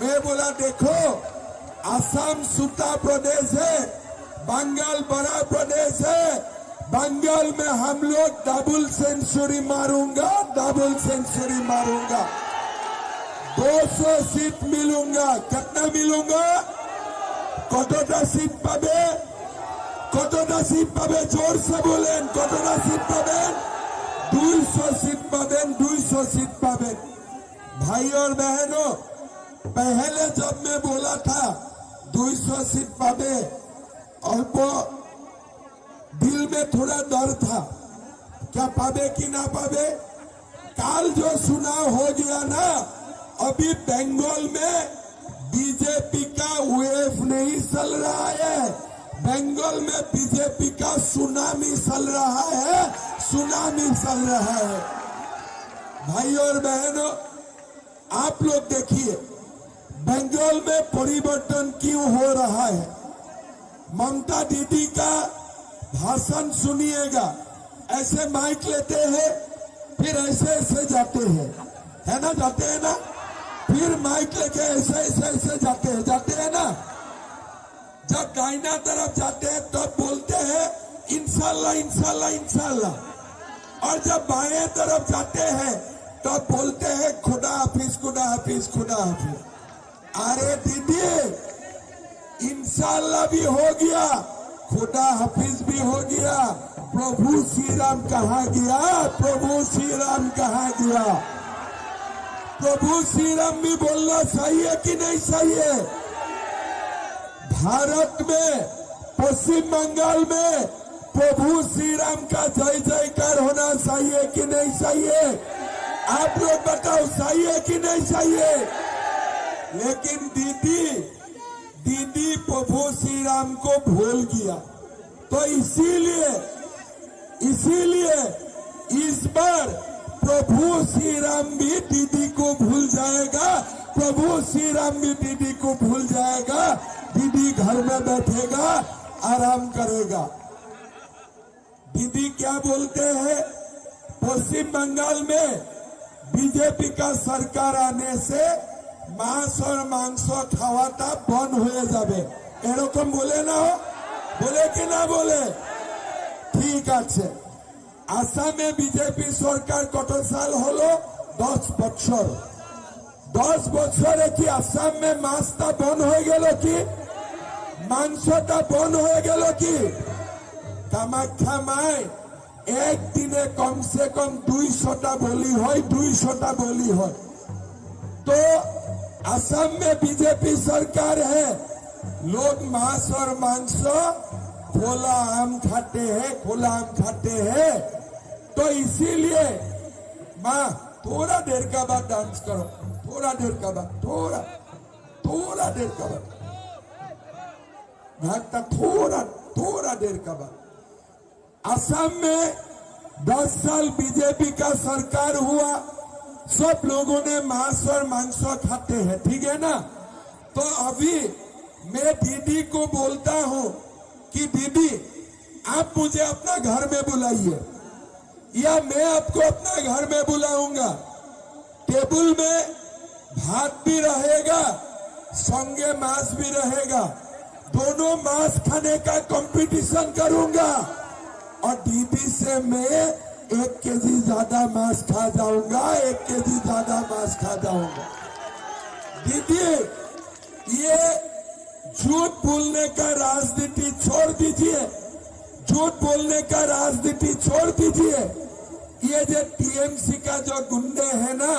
मैं बोला देखो, असम सूता प्रदेश है, बंगाल बड़ा प्रदेश है, बंगाल में हम लोग डबल सेंचुरी मारूंगा, डबल सेंचुरी मारूंगा, 200 सीट मिलूंगा। कितना मिलूंगा? कतटा सीट पाबे? कतटा सीट पाबे? जोर से बोलें, कतटा सीट पाबे? 200 सीट पाबे, 200 सीट पाबे। भाई और बहनों, पहले जब मैं बोला था 200 सीट पाबे, अल्प दिल में थोड़ा डर था, क्या पाबे कि ना पाबे। काल जो चुनाव हो गया ना, अभी बंगाल में बीजेपी का वेव नहीं चल रहा है, बंगाल में बीजेपी का सुनामी चल रहा है, सुनामी चल रहा है। भाई और बहनों, आप लोग देखिए बंगाल में परिवर्तन क्यों हो रहा है। ममता दीदी का भाषण सुनिएगा, ऐसे माइक लेते हैं, फिर ऐसे ऐसे जाते हैं, है ना, जाते हैं ना, फिर माइक लेके ऐसे ऐसे ऐसे जाते हैं ना। जब दाहिना तरफ जाते हैं तब तो बोलते हैं इंशाल्लाह इंशाल्लाह इंशाल्लाह, और जब बाएं तरफ जाते हैं तब तो बोलते हैं खुदा हाफिज खुदा हाफिज खुदा हाफिज। अरे दीदी, इंशाल्लाह भी हो गया, खुदा हाफिज भी हो गया, प्रभु श्री राम कहाँ गया? प्रभु श्री राम कहाँ गया? प्रभु श्री राम भी बोलना सही है कि नहीं सही है? भारत में, पश्चिम बंगाल में प्रभु श्री राम का जय जयकार होना सही है कि नहीं सही है? आप लोग बताओ, सही है कि नहीं सही है? लेकिन दीदी प्रभु श्री राम को भूल गया, तो इसीलिए इस बार प्रभु श्री राम भी दीदी को भूल जाएगा, प्रभु श्री राम भी दीदी को भूल जाएगा। दीदी घर में बैठेगा, आराम करेगा। दीदी क्या बोलते हैं, पश्चिम बंगाल में बीजेपी का सरकार आने से मांस और मांस खावाता बंद हो जाबे, एरकम बोले ना हो, बोले कि ना बोले? ठीक আছে। আসামে বিজেপি সরকার কত সাল হলো? 10 বছর। 10 বছরে কি আসামে মাছটা বন্ধ হয়ে গেল কি? মাংসটা বন্ধ হয়ে গেল কি? কামাখ্যা মায় একদিনে কমসে কম 200টা বলি হয়, 200টা বলি হয়। तो असम में बीजेपी सरकार है, लोग मांस और मांस खोला आम खाते हैं, खुला आम खाते हैं। तो इसीलिए माँ थोड़ा देर का बाद डांस करो, थोड़ा देर का बाद, थोड़ा देर का बाद भागता, थोड़ा देर का बाद। असम में 10 साल बीजेपी का सरकार हुआ, सब लोगों ने मांस और मांस खाते हैं, ठीक है ना। तो अभी मैं दीदी को बोलता हूं कि दीदी आप मुझे अपना घर में बुलाइए, या मैं आपको अपना घर में बुलाऊंगा। टेबल में भात भी रहेगा, संगे मांस भी रहेगा, दोनों मांस खाने का कंपटीशन करूंगा, और दीदी से मैं 1 केजी ज्यादा मांस खा जाऊंगा, 1 केजी ज्यादा मांस खा जाऊंगा। दीदी, ये झूठ बोलने का राजनीति छोड़ दीजिए, झूठ बोलने का राजनीति छोड़ दीजिए। ये जो टीएमसी का जो गुंडे है ना,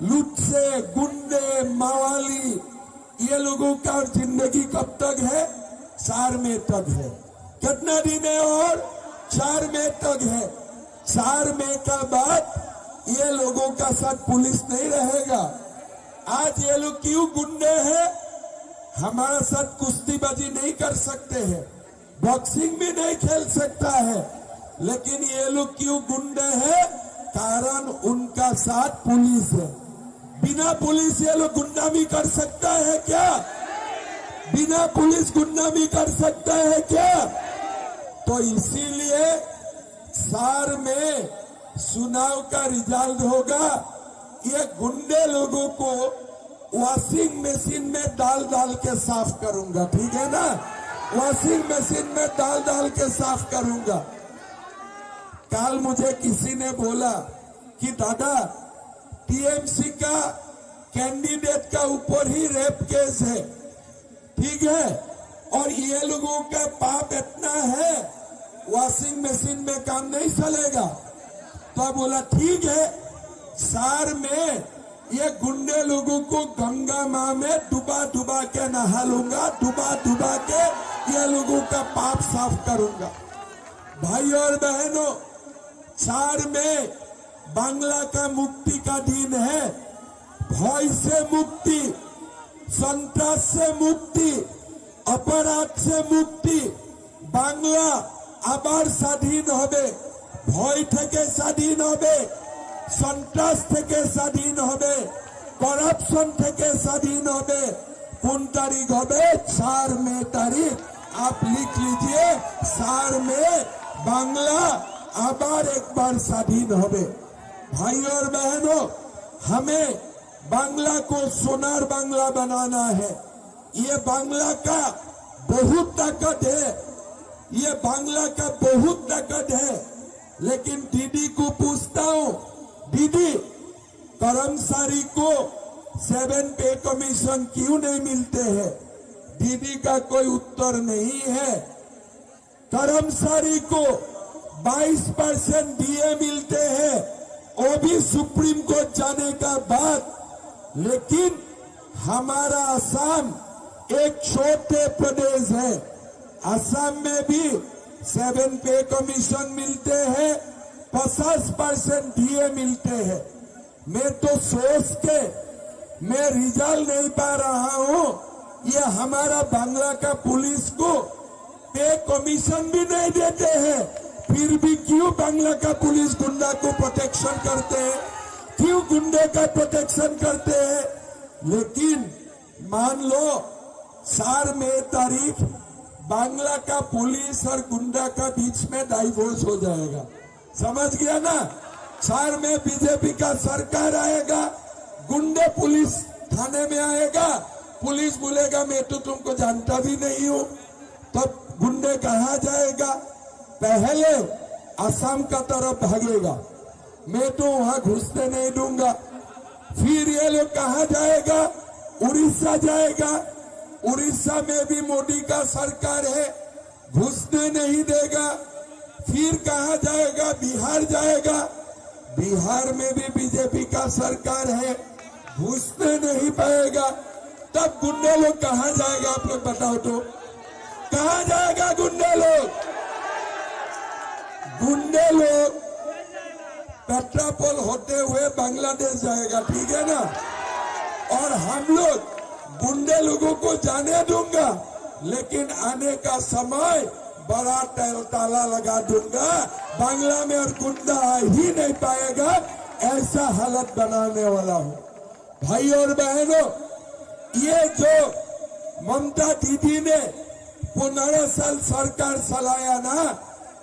लुच्चे गुंडे मावाली, ये लोगों का जिंदगी कब तक है? 4 मई तक है। कितना दिन है? और 4 मई तक है। 4 मई का बाद ये लोगों का साथ पुलिस नहीं रहेगा। आज ये लोग क्यों गुंडे हैं? हमारा साथ कुश्तीबाजी नहीं कर सकते हैं, बॉक्सिंग भी नहीं खेल सकता है, लेकिन ये लोग क्यों गुंडे हैं? कारण उनका साथ पुलिस है। बिना पुलिस ये लोग गुंडामी कर सकता है क्या? बिना पुलिस गुंडामी कर सकता है क्या? तो इसीलिए 4 में चुनाव का रिजल्ट होगा। ये गुंडे लोगों को वॉशिंग मशीन में डाल डाल के साफ करूंगा, ठीक है ना? वॉशिंग मशीन में डाल डाल के साफ करूंगा। कल मुझे किसी ने बोला कि दादा टीएमसी का कैंडिडेट का ऊपर ही रेप केस है, ठीक है, और ये लोगों का पाप इतना है वॉशिंग मशीन में काम नहीं चलेगा। तो बोला ठीक है, सार में ये गुंडे लोगों को गंगा माँ में डुबा डुबा के नहा लूंगा, डुबा डुबा के ये लोगों का पाप साफ करूंगा। भाई और बहनों, सार में बांग्ला का मुक्ति का दिन है। भय से मुक्ति, संतरास से मुक्ति, अपराध से मुक्ति। बांग्ला आबार स्वाधीन होबे, भय থেকে স্বাধীন হবে, সন্ত্রাস থেকে স্বাধীন হবে, করাপশন থেকে স্বাধীন হবে। কোন তারিখ হবে? 4 मई तारीख। आप लिख लीजिए, 4 मई बांग्ला आबार एक बार स्वाधीन होबे। भाई और बहनों, हमें बांग्ला को सोनार बांग्ला बनाना है। ये बांग्ला का बहुत ताकत है, ये बांग्ला का बहुत ताकत है। लेकिन दीदी को पूछता हूं, दीदी कर्मचारी को 7 पे कमीशन क्यों नहीं मिलते हैं? दीदी का कोई उत्तर नहीं है। कर्मचारी को 22% डीए मिलते हैं, वो भी सुप्रीम कोर्ट जाने का बाद। लेकिन हमारा असम एक छोटे प्रदेश है, असम में भी 7 पे कमीशन मिलते हैं, 50% डीए मिलते हैं। मैं तो सोच के मैं रिजल्ट नहीं पा रहा हूं, ये हमारा बांग्ला का पुलिस को पे कमीशन भी नहीं देते हैं, फिर भी क्यों बांग्ला का पुलिस गुंडा को प्रोटेक्शन करते हैं? क्यों गुंडे का प्रोटेक्शन करते हैं? लेकिन मान लो 4 मई तारीख बांग्ला का पुलिस और गुंडा का बीच में डाइवोर्स हो जाएगा। समझ गया ना? 4 मई बीजेपी का सरकार आएगा, गुंडे पुलिस थाने में आएगा, पुलिस बोलेगा मैं तो तुमको जानता भी नहीं हूं, तब गुंडे कहाँ जाएगा? पहले असम का तरफ भागेगा, मैं तो वहां घुसने नहीं दूंगा। फिर ये लोग कहाँ जाएगा? उड़ीसा जाएगा, उड़ीसा में भी मोदी का सरकार है, घुसने नहीं देगा। फिर कहाँ जाएगा? बिहार जाएगा, बिहार में भी बीजेपी का सरकार है, घुसने नहीं पाएगा। तब गुंडे लोग कहाँ जाएगा? आप लोग बताओ तो, कहाँ जाएगा गुंडे लोग? गुंडे लोग पेट्रापोल होते हुए बांग्लादेश जाएगा, ठीक है ना? और हम लोग गुंडे लोगों को जाने दूंगा, लेकिन आने का समय बड़ा ताला लगा दूंगा, बांग्ला में और गुंडा आ ही नहीं पाएगा, ऐसा हालत बनाने वाला हूं। भाई और बहनों, ये जो ममता दीदी ने 15 साल सरकार चलाया ना,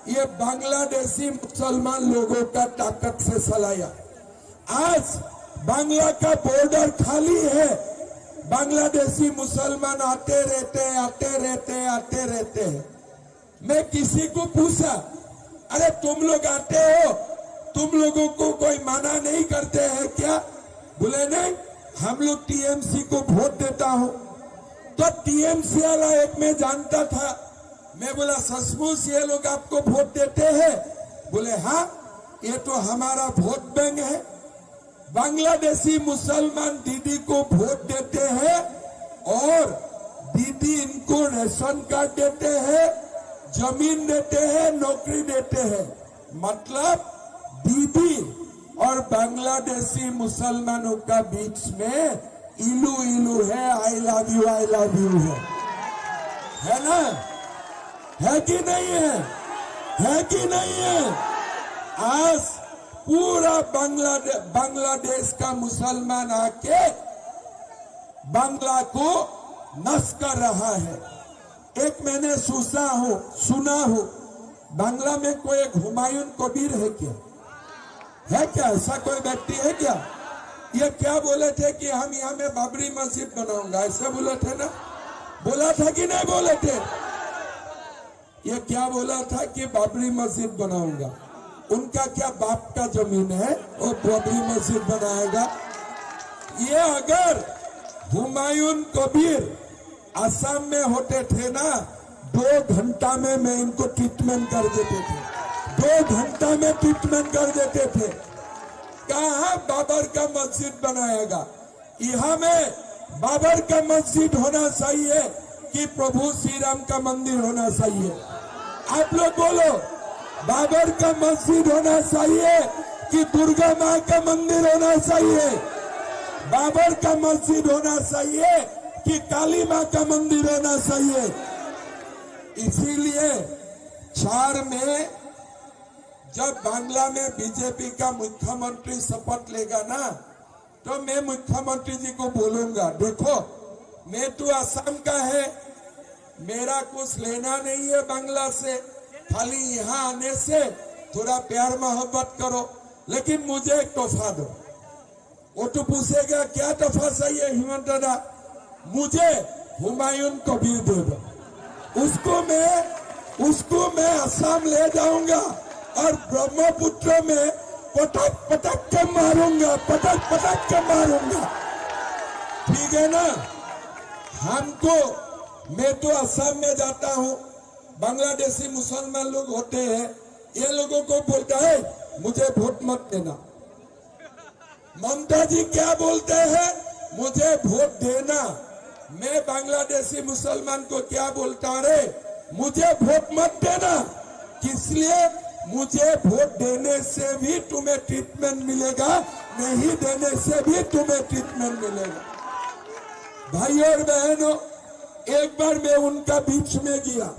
ये बांग्लादेशी मुसलमान लोगों का ताकत से चलाया। आज बांग्ला का बॉर्डर खाली है, बांग्लादेशी मुसलमान आते रहते हैं। मैं किसी को पूछा, अरे तुम लोग आते हो, तुम लोगों को कोई मना नहीं करते हैं क्या? बोले नहीं, हम लोग टीएमसी को वोट देता हूं। तो टीएमसी वाला एक मैं जानता था, मैं बोला सचमुच ये लोग आपको वोट देते हैं? बोले हाँ, ये तो हमारा वोट बैंक है। बांग्लादेशी मुसलमान दीदी को वोट देते हैं और दीदी इनको रेशन कार्ड देते हैं, जमीन देते हैं, नौकरी देते हैं। मतलब दीदी और बांग्लादेशी मुसलमानों का बीच में इलू इलू है, आई लव यू है ना? है कि नहीं है? है कि नहीं है? आज पूरा बांग्लादेश का मुसलमान आके बांग्ला को नष्ट कर रहा है। एक मैंने सुना हूं, बांग्ला में कोई हुमायूं कबीर है क्या? है क्या? ऐसा कोई व्यक्ति है क्या? ये क्या बोले थे कि हम यहाँ में बाबरी मस्जिद बनाऊंगा, ऐसा बोला था ना? बोला था कि नहीं बोले थे? ये क्या बोला था कि बाबरी मस्जिद बनाऊंगा? उनका क्या बाप का जमीन है और बाबरी मस्जिद बनाएगा? ये अगर हुमायूं कबीर असम में होते थे ना, 2 घंटा में मैं इनको ट्रीटमेंट कर देते थे, 2 घंटा में ट्रीटमेंट कर देते थे। कहाँ बाबर का मस्जिद बनाएगा? यहाँ में बाबर का मस्जिद होना चाहिए कि प्रभु श्री राम का मंदिर होना चाहिए? आप लोग बोलो, बाबर का मस्जिद होना चाहिए कि दुर्गा माँ का मंदिर होना चाहिए? बाबर का मस्जिद होना चाहिए कि काली माँ का मंदिर होना चाहिए? इसीलिए 4 में जब बांग्ला में बीजेपी का मुख्यमंत्री शपथ लेगा ना, तो मैं मुख्यमंत्री जी को बोलूंगा, देखो मैं तो असम का है, मेरा कुछ लेना नहीं है बांग्ला से, खाली यहाँ आने से थोड़ा प्यार मोहब्बत करो, लेकिन मुझे एक तोहफा दो। वो तो पूछेगा क्या तोहफा चाहिए हेमंत दादा? मुझे हुमायूं कबीर दे दो, उसको मैं असम ले जाऊंगा और ब्रह्मपुत्र में पटक पटक के मारूंगा, पटक पटक के मारूंगा। ठीक है ना? हमको, मैं तो असम में जाता हूँ, बांग्लादेशी मुसलमान लोग होते हैं, ये लोगों को बोलता है मुझे वोट मत देना। ममता जी क्या बोलते हैं? मुझे वोट देना। मैं बांग्लादेशी मुसलमान को क्या बोलता रे? मुझे वोट मत देना। इसलिए मुझे वोट देने से भी तुम्हें ट्रीटमेंट मिलेगा, नहीं देने से भी तुम्हें ट्रीटमेंट मिलेगा। भाई और बहनों, एक बार मैं उनका बीच में गया,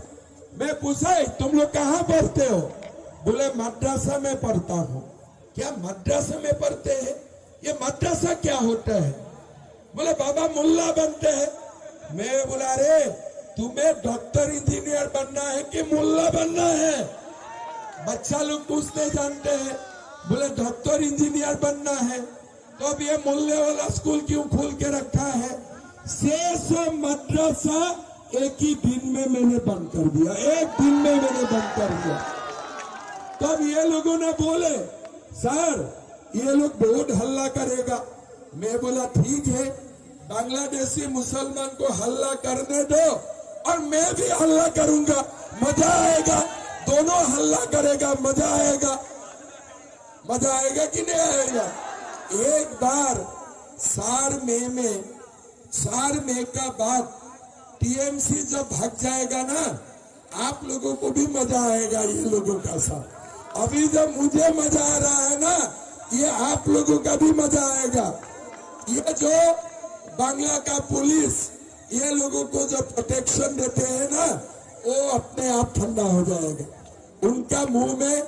मैं पूछा तुम लोग कहाँ पढ़ते हो? बोले मद्रासा में पढ़ता हूँ। क्या मद्रासा में पढ़ते हैं? ये मद्रासा क्या होता है? बोले बाबा मुल्ला बनते हैं। मैं बोला रे तुम्हें डॉक्टर इंजीनियर बनना है कि मुल्ला बनना है? बच्चा लोग कुछ नहीं जानते हैं। बोले डॉक्टर इंजीनियर बनना है। तो अब ये मुल्ले वाला स्कूल क्यों खोल के रखा है? 600 मद्रासा एक ही दिन में मैंने बंद कर दिया, एक दिन में मैंने बंद कर दिया। तब ये लोगों ने बोले सर ये लोग बहुत हल्ला करेगा। मैं बोला ठीक है, बांग्लादेशी मुसलमान को हल्ला करने दो और मैं भी हल्ला करूंगा, मजा आएगा। दोनों हल्ला करेगा, मजा आएगा। मजा आएगा कि नहीं आएगा? एक बार 4 मई का बाद टीएमसी जब भाग जाएगा ना, आप लोगों को भी मजा आएगा ये लोगों का साथ। अभी जब मुझे मजा आ रहा है ना, ये आप लोगों का भी मजा आएगा। ये जो बांग्ला का पुलिस ये लोगों को जो प्रोटेक्शन देते हैं ना, वो अपने आप ठंडा हो जाएगा। उनका मुंह में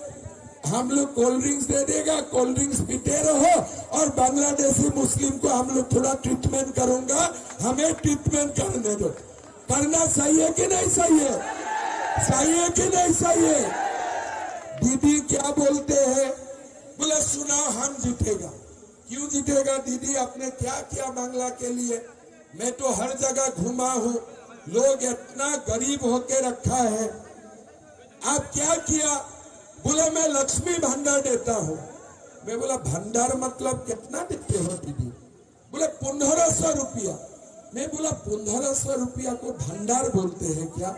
हम लोग कोल्ड ड्रिंक्स दे देगा, कोल्ड ड्रिंक्स पीते रहो, और बांग्लादेशी मुस्लिम को हम लोग थोड़ा ट्रीटमेंट करूंगा, हमें ट्रीटमेंट करने दो। करना चाहिए कि नहीं चाहिए? चाहिए कि नहीं चाहिए? दीदी क्या बोलते हैं? बोले चुनाव हम जीतेगा। क्यों जीतेगा दीदी? आपने क्या किया बांग्ला के लिए? मैं तो हर जगह घुमा हूँ, लोग इतना गरीब होके रखा है। आप क्या किया? बोले मैं लक्ष्मी भंडार देता हूँ। मैं बोला भंडार मतलब कितना देते हो दीदी? बोले 1500 रुपया। मैं बोला 1500 रुपया को भंडार बोलते हैं क्या?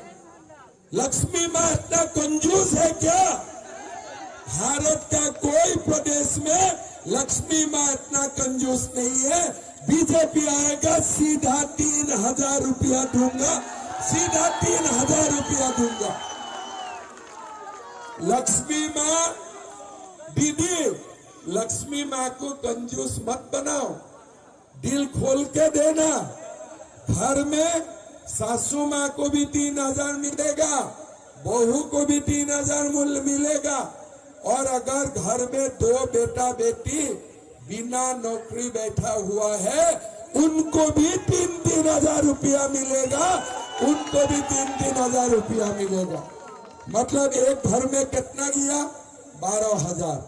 लक्ष्मी माँ इतना कंजूस है क्या? भारत का कोई प्रदेश में लक्ष्मी माँ इतना कंजूस नहीं है। बीजेपी आएगा सीधा 3000 रुपया दूंगा, सीधा 3000 रुपया दूंगा। लक्ष्मी माँ, दीदी लक्ष्मी माँ को कंजूस मत बनाओ, दिल खोल के देना। घर में सासू माँ को भी 3000 मिलेगा, बहू को भी 3000 मूल्य मिलेगा, और अगर घर में 2 बेटा बेटी बिना नौकरी बैठा हुआ है उनको भी 3-3000 रुपया मिलेगा, उनको भी 3-3000 रुपया मिलेगा। मतलब एक घर में कितना गया? 12000।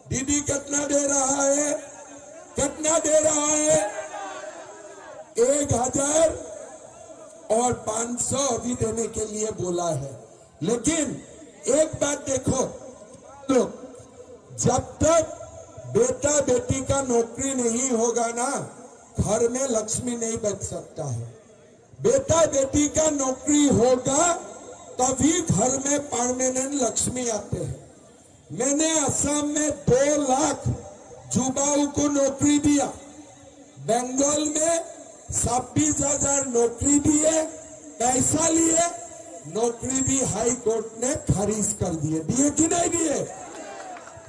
दीदी कितना दे रहा है? कितना दे रहा है? 1000 और 500 अभी देने के लिए बोला है। लेकिन एक बात देखो, लोग, जब तक बेटा बेटी का नौकरी नहीं होगा ना, घर में लक्ष्मी नहीं बच सकता है। बेटा बेटी का नौकरी होगा तभी घर में परमानेंट लक्ष्मी आते हैं। मैंने असम में 2 लाख युवाओं को नौकरी दिया, बंगाल में 26,000 नौकरी दिए, पैसा लिए, नौकरी भी हाई कोर्ट ने खारिज कर दिए कि नहीं दिए?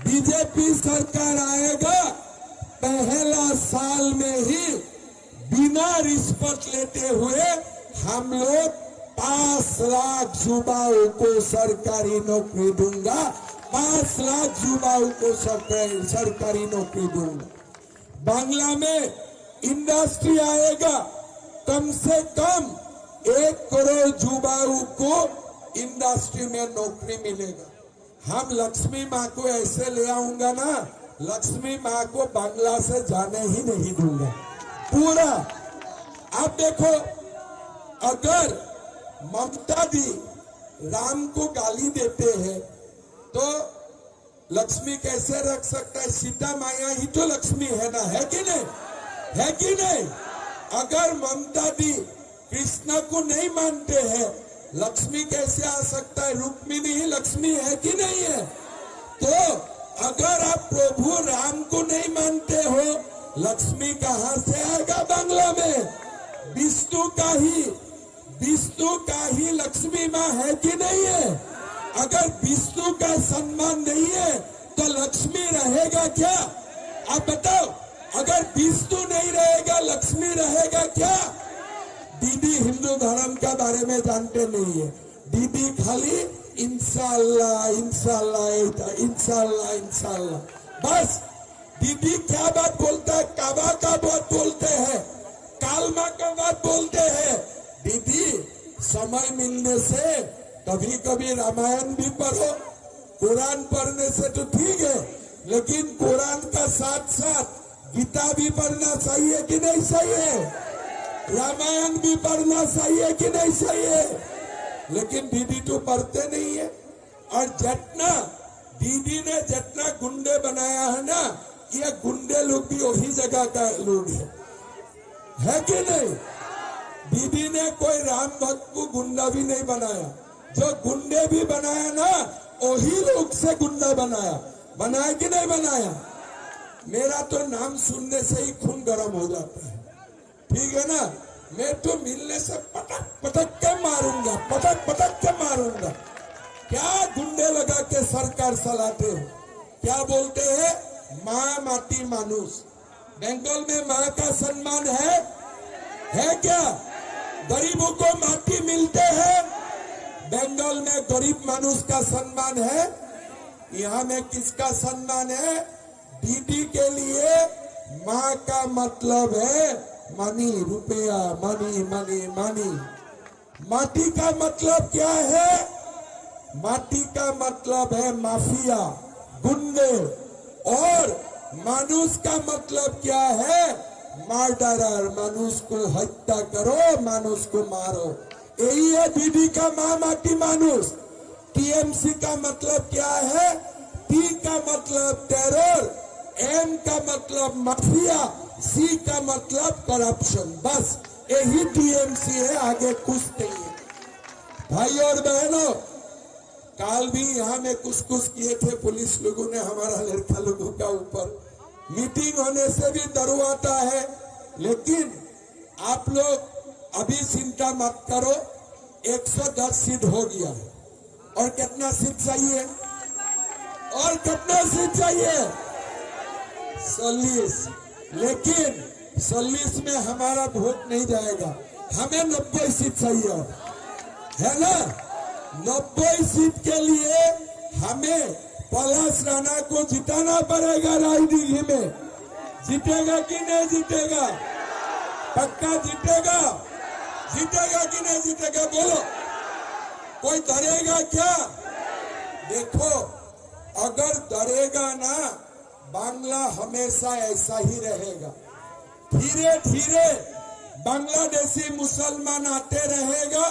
बीजेपी सरकार आएगा, पहला साल में ही बिना रिश्वत लेते हुए हम लोग 5 लाख युवाओं को सरकारी नौकरी दूंगा, 5 लाख युवाओं को सरकारी नौकरी दूंगा। बांग्ला में इंडस्ट्री आएगा, कम से कम 1 करोड़ युवाओं को इंडस्ट्री में नौकरी मिलेगा। हम लक्ष्मी माँ को ऐसे ले आऊंगा ना, लक्ष्मी माँ को बांग्ला से जाने ही नहीं दूंगा पूरा। आप देखो, अगर ममता दी राम को गाली देते हैं तो लक्ष्मी कैसे रख सकता है? सीता माया ही तो लक्ष्मी है ना, है कि नहीं? है कि नहीं? अगर ममता दी कृष्ण को नहीं मानते हैं, लक्ष्मी कैसे आ सकता है? रुक्मिणी ही लक्ष्मी है कि नहीं है? तो अगर आप प्रभु राम को नहीं मानते हो, लक्ष्मी कहां से आएगा बांग्ला में? विष्णु का ही लक्ष्मी माँ है कि नहीं है? अगर विष्णु का सम्मान नहीं है तो लक्ष्मी रहेगा क्या? आप बताओ, अगर विष्णु नहीं रहेगा लक्ष्मी रहेगा क्या? दीदी हिंदू धर्म के बारे में जानते नहीं है। दीदी खाली इंशाल्लाह इंशाल्लाह इंशाल्लाह इंशाल्लाह, बस। दीदी क्या बात बोलता है? काबा का बात बोलते हैं, कालमा का बात बोलते हैं। दीदी समय मिलने से कभी कभी रामायण भी पढ़ो, कुरान पढ़ने से तो ठीक है, लेकिन कुरान का साथ साथ गीता भी पढ़ना चाहिए कि नहीं चाहिए? रामायण भी पढ़ना चाहिए कि नहीं चाहिए? लेकिन दीदी तो पढ़ते नहीं है। और जितना दीदी ने जितना गुंडे बनाया है ना, ये गुंडे लोग भी वही जगह का लोग है कि नहीं? दीदी ने कोई राम भक्त को गुंडा भी नहीं बनाया। जो गुंडे भी बनाया ना, वही लोग से गुंडा बनाया कि नहीं बनाया? मेरा तो नाम सुनने से ही खून गर्म हो जाता है, ठीक है ना? मैं तो मिलने से पटक पटक के मारूंगा, पटक पटक के मारूंगा। क्या गुंडे लगा के सरकार चलाते हो? क्या बोलते हैं? माँ माटी मानुष। बंगाल में माँ का सम्मान है क्या? गरीबों को माटी मिलते हैं। बंगाल में गरीब मानुष का सम्मान है। यहाँ में किसका सम्मान है? दीदी के लिए माँ का मतलब है मनी, रुपया, मनी मनी मनी। माटी का मतलब क्या है? माटी का मतलब है माफिया, गुंडे। और मानुष का मतलब क्या है? मर्डरर। मानुष को हत्या करो, मानुष को मारो, यही है दीदी का माँ माटी मानुष। टीएमसी का मतलब क्या है? टी का मतलब टेरर, एम का मतलब माफिया, सी का मतलब करप्शन। बस यही टीएमसी है, आगे कुछ नहीं है। भाई और बहनों, काल भी यहाँ में कुछ किए थे पुलिस लोगों ने हमारा लड़का लोगों का ऊपर। मीटिंग होने से भी डर आता है, लेकिन आप लोग अभी चिंता मत करो। 110 सीट हो गया है। और कितना सीट चाहिए? और कितना सीट चाहिए? 40। लेकिन 40 में हमारा वोट नहीं जाएगा, हमें 90 सीट चाहिए, है ना? 90 सीट के लिए हमें पलाश राणा को जिताना पड़ेगा। रायडीही में जीतेगा कि नहीं जीतेगा? पक्का जीतेगा? जीतेगा कि नहीं जीतेगा? बोलो, कोई डरेगा क्या? देखो, अगर डरेगा ना, बांग्ला हमेशा ऐसा ही रहेगा। धीरे धीरे बांग्लादेशी मुसलमान आते रहेगा,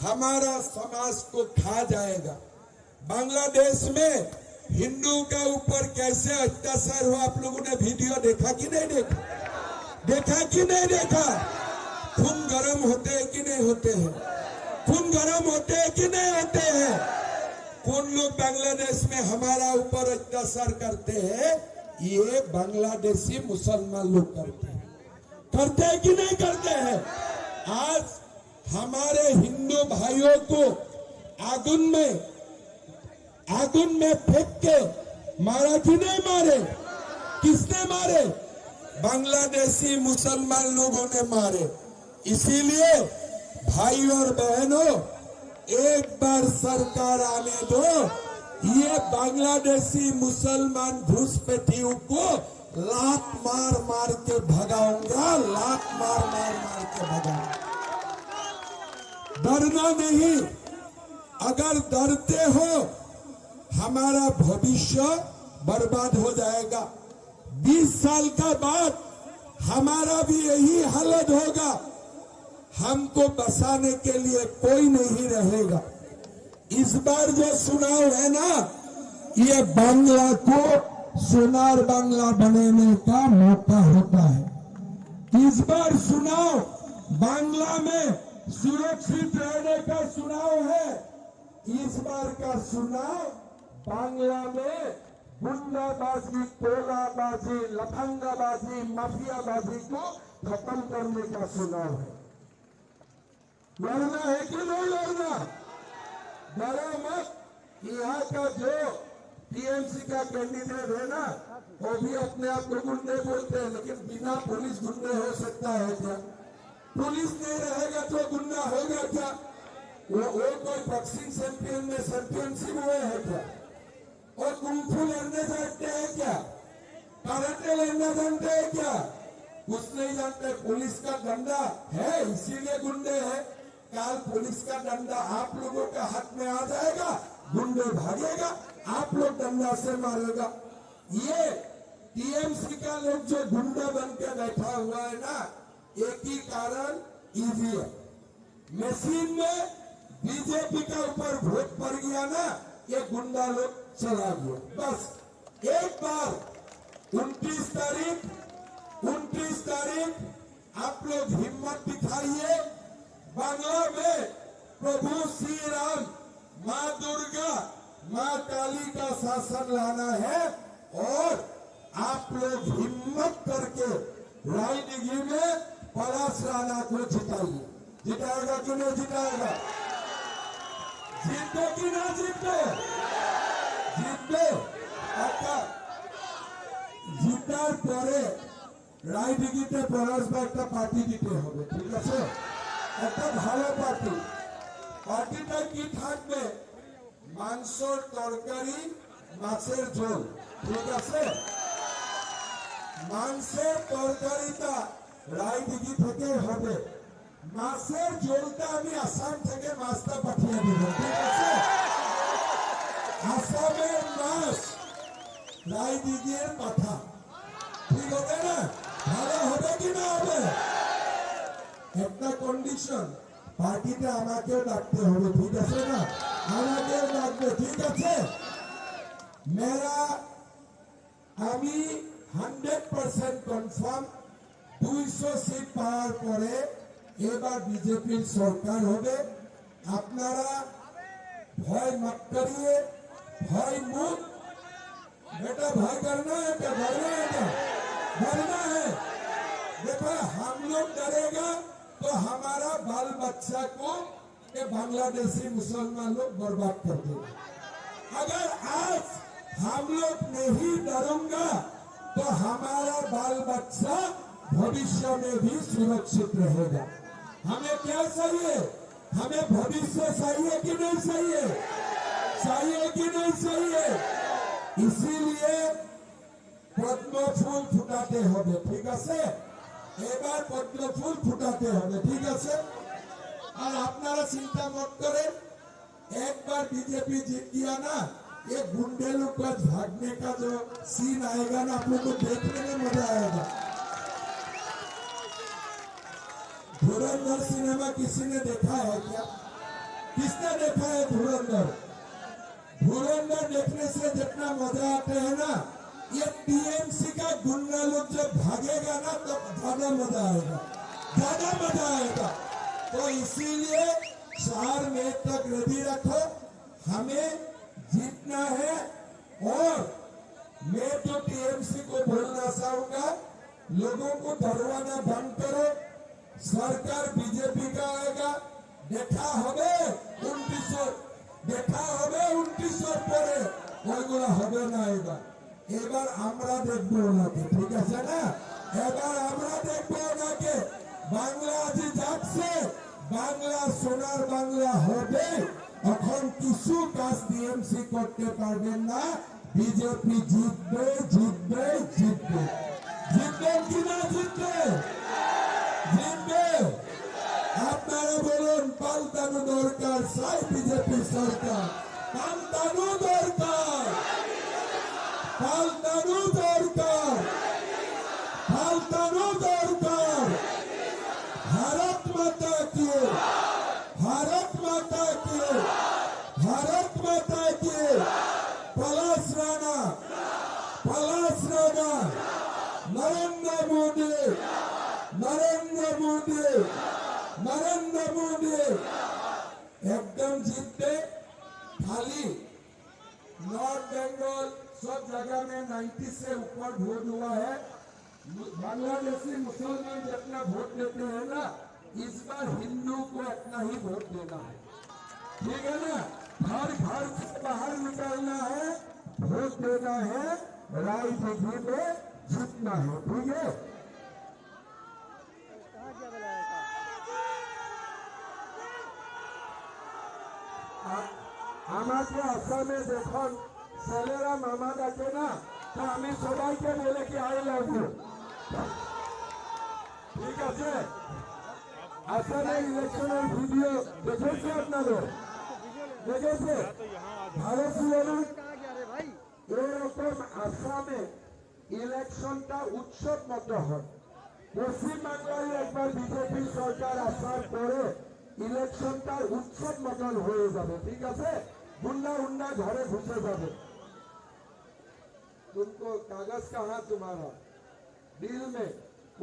हमारा समाज को खा जाएगा। बांग्लादेश में हिंदू के ऊपर कैसे अत्याचार हुआ, आप लोगों ने वीडियो देखा कि नहीं देखा? देखा कि नहीं देखा? खून गर्म होते हैं कि नहीं होते हैं? खून गर्म होते हैं कि नहीं होते हैं? कौन लोग बांग्लादेश में हमारा ऊपर अत्याचार करते हैं? ये बांग्लादेशी मुसलमान लोग करते हैं कि नहीं करते हैं? आज हमारे हिंदू भाइयों को आगुन में फेंक के मारा कि नहीं मारे? किसने मारे? बांग्लादेशी मुसलमान लोगों ने मारे। इसीलिए भाई और बहनों, एक बार सरकार आने दो, ये बांग्लादेशी मुसलमान घुसपैठियों को लात मार मार के भगाऊंगा, लात मार मार के भगाऊंगा। डरना नहीं, अगर डरते हो हमारा भविष्य बर्बाद हो जाएगा। 20 साल का बाद हमारा भी यही हालत होगा। हमको बसाने के लिए कोई नहीं रहेगा। इस बार जो चुनाव है ना, ये बांग्ला को सोनार बांग्ला बनाने का मौका होता है। इस बार चुनाव बांग्ला में सुरक्षित रहने का चुनाव है। इस बार का चुनाव बांग्ला में गुंडाबाजी, टोलाबाजी, लफंगाबाजी, माफियाबाजी को खत्म करने का चुनाव है। लड़ना है कि नहीं लड़ना? डरो मत। यहाँ का जो टीएमसी का कैंडिडेट है ना, वो भी अपने आप को गुंडे बोलते हैं, लेकिन बिना पुलिस गुंडे हो सकता है क्या? पुलिस नहीं रहेगा तो गुंडा होगा क्या? वो कोई बॉक्सिंग चैंपियन में चैंपियनशिप हुए है क्या? और कुंफू लड़ने जानते हैं क्या? कराटे लड़ना जानते हैं क्या? कुछ नहीं जानते। पुलिस का डंडा है इसीलिए गुंडे है। काल पुलिस का डंडा आप लोगों के हाथ में आ जाएगा, गुंडे भागेगा, आप लोग डंडा से मारेगा। ये टीएमसी का लोग जो गुंडा बन के बैठा हुआ है ना, एक ही कारण ईवीएम मशीन में बीजेपी का ऊपर वोट पड़ गया ना, ये गुंडा लोग चला गया। बस एक बार 29 तारीख आप लोग हिम्मत दिखाइए। बांग्ला में प्रभु श्री राम, माँ दुर्गा, माँ काली का शासन लाना है और आप लोग हिम्मत करके रायडीगी में पलाश राणा को जिताइए। जिताएगा कि नहीं जिताएगा? जीते कि ना जीते? जीतते। জিতার পরে রায়দিঘিতে পলাশবা একটা পার্টি দিতে হবে, ঠিক আছে? একটা ভালো পার্টি। পার্টিটা কি থাকবে? মাংসর তরকারি, মাছের ঝোল, ঠিক আছে? মাংসের তরকারিটা রায়দিঘি থেকে হবে, মাছের ঝোলটা আমি আসাম থেকে মাছটা পাঠিয়ে দেব, ঠিক আছে? আসামের মাছ রায়দিঘির পাঠা, ঠিক হবে না? ভালো হবে কি না হবে? একটা কন্ডিশন, পার্টিতে আমাকেও ডাকতে হবে, ঠিক আছে না? আমাকেও ডাকবে, ঠিক আছে? মেরা আমি 100% কনফার্ম 200 সিট পাওয়ার পরে এবার বিজেপির সরকার হবে। আপনারা ভয় মত করিए, भय मुक्त। बेटा भय करना है क्या? डरना है क्या? डरना है। देखो हम लोग डरेगा तो हमारा बाल बच्चा को ये बांग्लादेशी मुसलमान लोग बर्बाद कर देंगे। अगर आज हम लोग नहीं डरूंगा तो हमारा बाल बच्चा भविष्य में भी सुरक्षित रहेगा। हमें क्या चाहिए? हमें भविष्य चाहिए कि नहीं चाहिए? चाहिए कि नहीं चाहिए? इसीलिए पद्म फूल फुटाते হবে, ঠিক আছে? এবার পদ্ম ফুল ফুটাতে হবে, ঠিক আছে? আর আপনারা চিন্তা মত করেন, একবার বিজেপি জিত গিয়া না ये गुंडे लोग का भागने का जो सीन आएगा ना, आप लोग को देखने में मजा आएगा। धुरंधर सिनेमा किसी ने देखा है क्या? किसने देखा है धुरंधर? धुरंधर देखने से जितना मजा आते हैं ना, ये टीएमसी का गुंडा लोग जब भागेगा ना तब ज्यादा मजा आएगा, ज्यादा मजा आएगा। तो इसीलिए 4 मई तक रेडी रखो, हमें जीतना है। और मैं तो टीएमसी को बोलना चाहूंगा, लोगों को डरवाना बंद करो। सरकार बीजेपी का आएगा, देखा हमें 29 পরে ওইগুলো হবে না। এবার আমরা দেখবো ওনাকে, ঠিক আছে না? এবার আমরা দেখবো ওনাকে। বাংলা আজি যাচ্ছে, বাংলা সোনার বাংলা হবে। এখন কিছু কাজ টিএমসি করতে পারবেন না। বিজেপি জিতবে, জিতবে, জিতবে। জিতবেন কিনা? জিতবে, জিতবে। আপনারা বলুন পাল্টানো দরকার, চাই বিজেপি সরকার। পাল্টানো দরকার, পাল্টানো দরকার, পাল্টানো দরকার। ভারত মাতা কি, ভারত মাতা কি, ভারত মাতা কি। পলাশ রানা, পলাশ রানা, নরেন্দ্র মোদী, নরেন্দ্র মোদী, नरेंद्र मोदी एकदम जीतते। खाली नॉर्थ बंगाल सब जगह में 90 से ऊपर वोट हुआ है। बांग्लादेशी मुसलमान जितना वोट देते हैं ना, इस बार हिंदू को इतना ही वोट देना है, ठीक है ना? घर घर से बाहर निकलना है, वोट देना है, राजनीति में जीतना है, ठीक है? আমাকে আসামে যখন ছেলেরা মামা ডাকে না, তো আমি সবাইকে বলে কি আই লাভ ইউ, ঠিক আছে? আসামে ইলেকশনের ভিডিও দেখেছে আপনারা? দেখেছে? ভারতীয় এরকম আসামে ইলেকশনটা উৎসব মতো হয়। পশ্চিমবাংলায় একবার বিজেপি সরকার আসার পরে ইলেকশনটা উৎসব মতন হয়ে যাবে, ঠিক আছে? গুন্ডা উন্ডা ঘরে ঘুষে যাবে। तुमको कागज कहाँ तुम्हारा? दिल में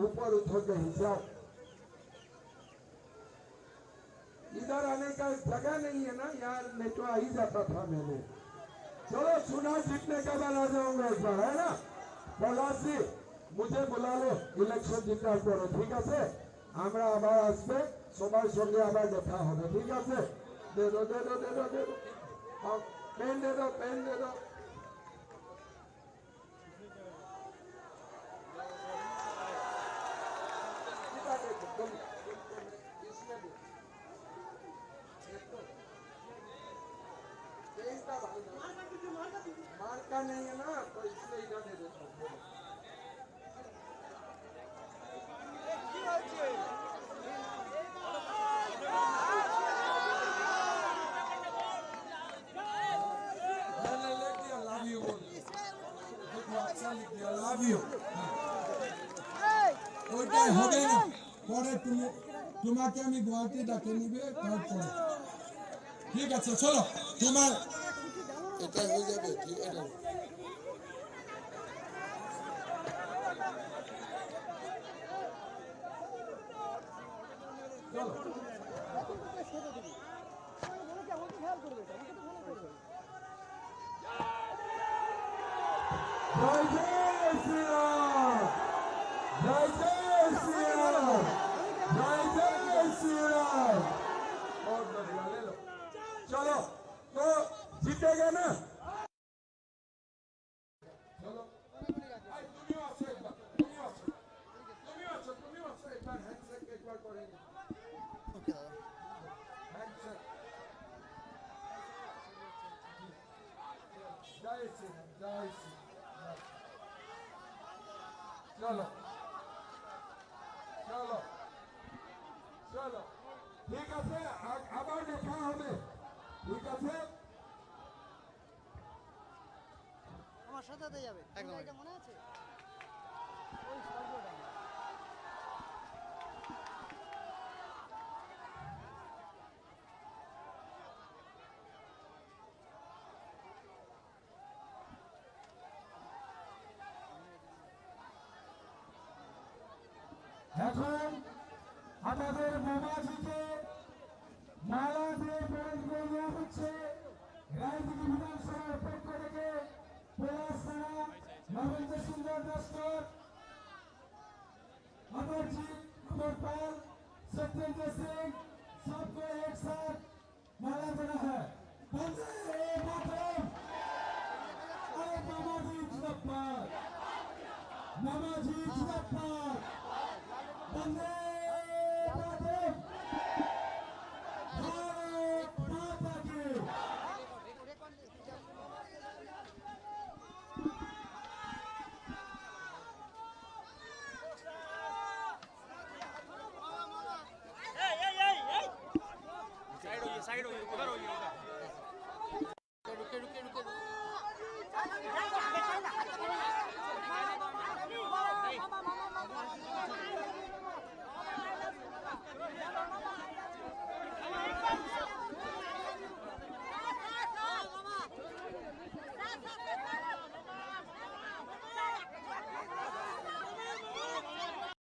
ऊपर उठो के हिसाब। इधर आने का जगह नहीं है ना यार, मैं तो आ ही जाता था मैंने। चलो चुनाव जीतने का बाद आ जाऊंगा एक बार, है ना? पलाश जी मुझे बुला लो इलेक्शन जीतार पर, ठीक है? আমরা আবার আসবে, সবার সঙ্গে আবার দেখা হবে, ঠিক আছে? দে দো, দে দো, দে দো, দে দো, পেন দে দো, পেন দে দো। मार्का नहीं है ना, तो इसलिए इधर दे देता हूँ। ওইটাই হবে না, পরে তোমাকে আমি গুয়াহাটি ডাকে নিবে, তারপরে ঠিক আছে? চলো তোমার এটা হয়ে যাবে, ঠিক আছে? চলো জয় জয় শ্রীরাম, জয় জয় শ্রীরাম, জয় জয় শ্রীরাম। बहुत बढ़िया, ले लो। चलो तो जीतेगा ना? चलो तुमिও আসো একবার, তুমিও আসো, তুমিও আসো, তুমিও আসো একবার। হ্যান্ডশেক একবার করে নিই। ওকে দাদা, হ্যান্ডশেক। जय श्री राम, जय श्री राम। चलो चलो चलो, ठीक है? আবার দেখা হবে, ঠিক আছে? আমার সাথে যাবে একদম। এটা মনে আছে ওই স্কর্পিওটা এখন আমাদের মামাজিকে মালা দিয়ে বরণ করে দেওয়া হচ্ছে রায়দিঘি বিধানসভার পক্ষ থেকে পলাশ রানা নবেন্দ্র সুন্দর দস্কর अमरजीत अमरपाल सत्येंद्र सिंह सबको एक साथ माला देना है वंदे मातरम अरे मामाजी जिंदाबाद मामाजी जिंदाबाद वंदे मातरम भारत माता की साइड होइए उधर होइए उधर रुके रुके रुके रुके